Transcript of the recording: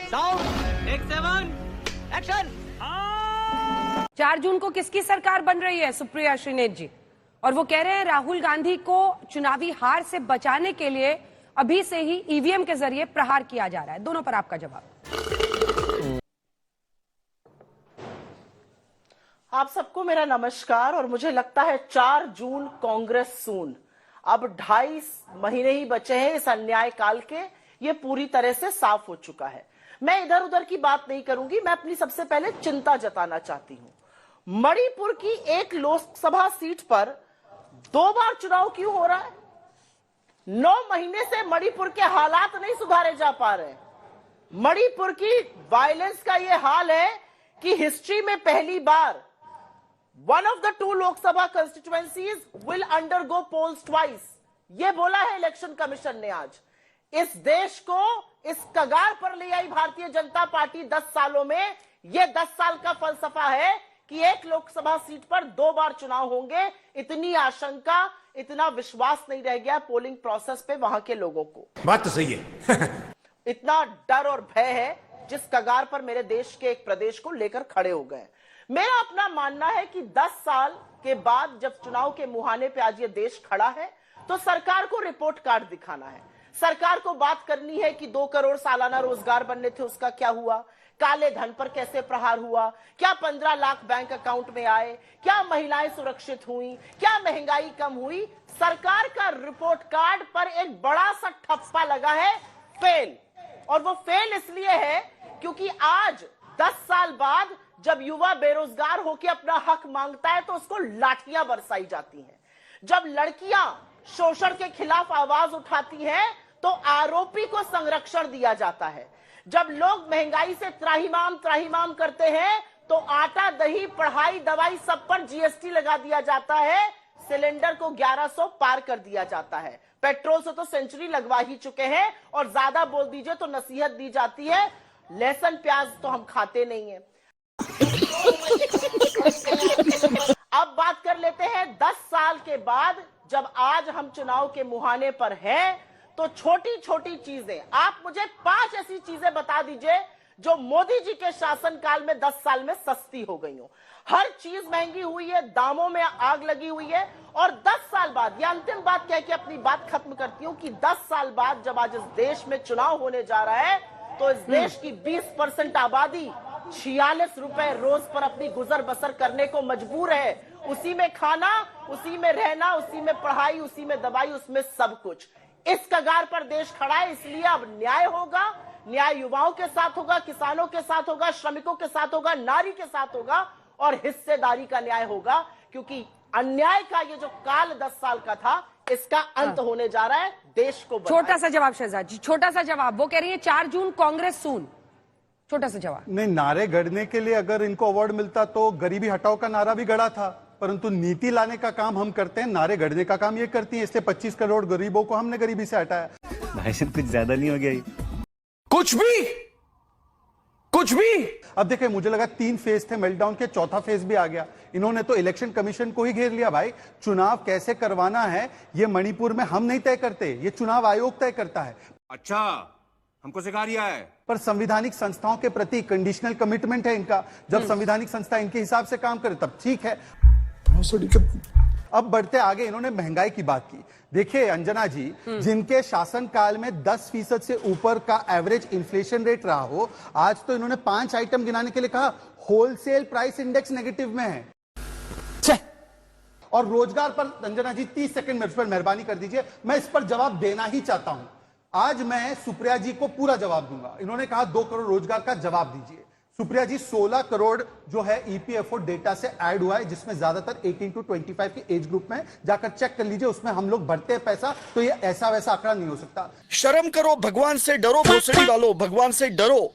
Sound take 7 action. 4 जून को किसकी सरकार बन रही है? सुप्रिया श्रीनेत जी। और वो कह रहे हैं राहुल गांधी को चुनावी हार से बचाने के लिए अभी से ही ईवीएम के जरिए प्रहार किया जा रहा है। दोनों पर आपका जवाब। आप सबको मेरा नमस्कार। और मुझे लगता है 4 जून कांग्रेस सून। अब 2.5 महीने ही बचे हैं इस अन्याय काल के। ये पूरी तरह से साफ हो चुका है। मैं इधर उधर की बात नहीं करूंगी। मैं अपनी सबसे पहले चिंता जताना चाहती हूं। मणिपुर की एक लोकसभा सीट पर 2 बार चुनाव क्यों हो रहा है? 9 महीने से मणिपुर के हालात नहीं सुधारे जा पा रहे। मणिपुर की वायलेंस का यह हाल है कि हिस्ट्री में पहली बार one of the 2 Lok Sabha constituencies will undergo polls twice। ये बोला है इलेक्शन कमीशन ने आज। इस देश को इस कगार पर ले आई भारतीय जनता पार्टी 10 सालों में। ये 10 साल का फलसफा है कि एक लोकसभा सीट पर 2 बार चुनाव होंगे। इतनी आशंका, इतना विश्वास नहीं रह गया पोलिंग प्रोसेस पे वहां के लोगों को। बात तो सही है। इतना डर और भय है जिस कगार पर मेरे देश के एक प्रदेश को लेकर खड़े हो गए। मेरा अपना मानना है कि 10 साल के बाद जब चुनाव के मुहाने पे आज ये देश खड़ा है तो सरकार को रिपोर्ट कार्ड दिखाना है। सरकार को बात करनी है कि 2 करोड़ सालाना रोजगार बनने थे, उसका क्या हुआ? काले धन पर कैसे प्रहार हुआ? क्या 15 लाख बैंक अकाउंट में आए? क्या महिलाएं सुरक्षित हुई? क्या महंगाई कम हुई? सरकार का रिपोर्ट कार्ड पर एक बड़ा सा ठप्पा लगा है, फेल। और वो फेल इसलिए है क्योंकि आज 10 साल बाद जब युवा बेरोजगार होकर अपना हक मांगता है तो उसको लाठियां बरसाई जाती हैं। जब लड़कियां शोषण के खिलाफ आवाज उठाती हैं तो आरोपी को संरक्षण दिया जाता है। जब लोग महंगाई से त्राहिमाम करते हैं तो आटा, दही, पढ़ाई, दवाई सब पर जीएसटी लगा दिया जाता है। सिलेंडर को 1100 पार कर दिया जाता है। पेट्रोल से तो सेंचुरी लगवा ही चुके हैं। और ज्यादा बोल दीजिए तो नसीहत दी जाती है, लहसुन प्याज तो हम खाते नहीं है। अब बात कर लेते हैं 10 साल के बाद जब आज हम चुनाव के मुहाने पर हैं तो छोटी छोटी चीजें, आप मुझे 5 ऐसी चीजें बता दीजिए जो मोदी जी के शासनकाल में 10 साल में सस्ती हो गई हो। हर चीज महंगी हुई है, दामों में आग लगी हुई है। और 10 साल बाद, यह अंतिम बात कह के अपनी बात खत्म करती हूं कि 10 साल बाद जब आज इस देश में चुनाव होने जा रहा है तो इस देश की 20% आबादी 46 रुपए रोज पर अपनी गुजर बसर करने को मजबूर है। उसी में खाना, उसी में रहना, उसी में पढ़ाई, उसी में दवाई, उसमें सब कुछ। इस कगार पर देश खड़ा है। इसलिए अब न्याय होगा। न्याय युवाओं के साथ होगा, किसानों के साथ होगा, श्रमिकों के साथ होगा, नारी के साथ होगा और हिस्सेदारी का न्याय होगा। क्योंकि अन्याय का ये जो काल 10 साल का था, इसका अंत होने जा रहा है। देश को छोटा सा जवाब शहजाद जी, छोटा सा जवाब। वो कह रही है 4 जून कांग्रेस सून। छोटा सा जवाब। नहीं, नारे गढ़ने के लिए अगर इनको अवार्ड मिलता तो गरीबी हटाओ का नारा भी गढ़ा था, परंतु नीति लाने का काम हम करते हैं, नारे गढ़ने का काम ये करती है। इसलिए 25 करोड़ गरीबों को हमने गरीबी से हटाया। भाई साहब कुछ ज्यादा नहीं हो गया ये? कुछ भी। अब देखिए, मुझे लगा 3 फेज थे मेल्टडाउन के, 4था फेज भी आ गया। इन्होंने तो इलेक्शन कमीशन को ही घेर लिया। भाई, चुनाव कैसे करवाना है ये मणिपुर में हम नहीं तय करते, ये चुनाव आयोग तय करता है। अच्छा, हमको सिखा रिया है। पर संवैधानिक संस्थाओं के प्रति कंडीशनल कमिटमेंट है इनका। जब संवैधानिक संस्था इनके हिसाब से काम करे तब ठीक है। अब बढ़ते आगे, इन्होंने महंगाई की बात की। देखिए अंजना जी, जिनके शासनकाल में 10% से ऊपर का एवरेज इन्फ्लेशन रेट रहा हो, आज तो इन्होंने 5 आइटम गिनाने के लिए कहा। होलसेल प्राइस इंडेक्स नेगेटिव में है। और रोजगार पर अंजना जी 30 सेकंड मेरे पर मेहरबानी कर दीजिए, मैं इस पर जवाब देना ही चाहता हूं। आज मैं सुप्रिया जी को पूरा जवाब दूंगा। इन्होंने कहा 2 करोड़ रोजगार का जवाब दीजिए। सुप्रिया जी, 16 करोड़ जो है ईपीएफओ डेटा से ऐड हुआ है, जिसमें ज्यादातर 18 to 25 की एज ग्रुप में। जाकर चेक कर लीजिए, उसमें हम लोग भरते हैं पैसा, तो ये ऐसा वैसा आंकड़ा नहीं हो सकता। शर्म करो, भगवान से डरो, भोसड़ी वालों, भगवान से डरो।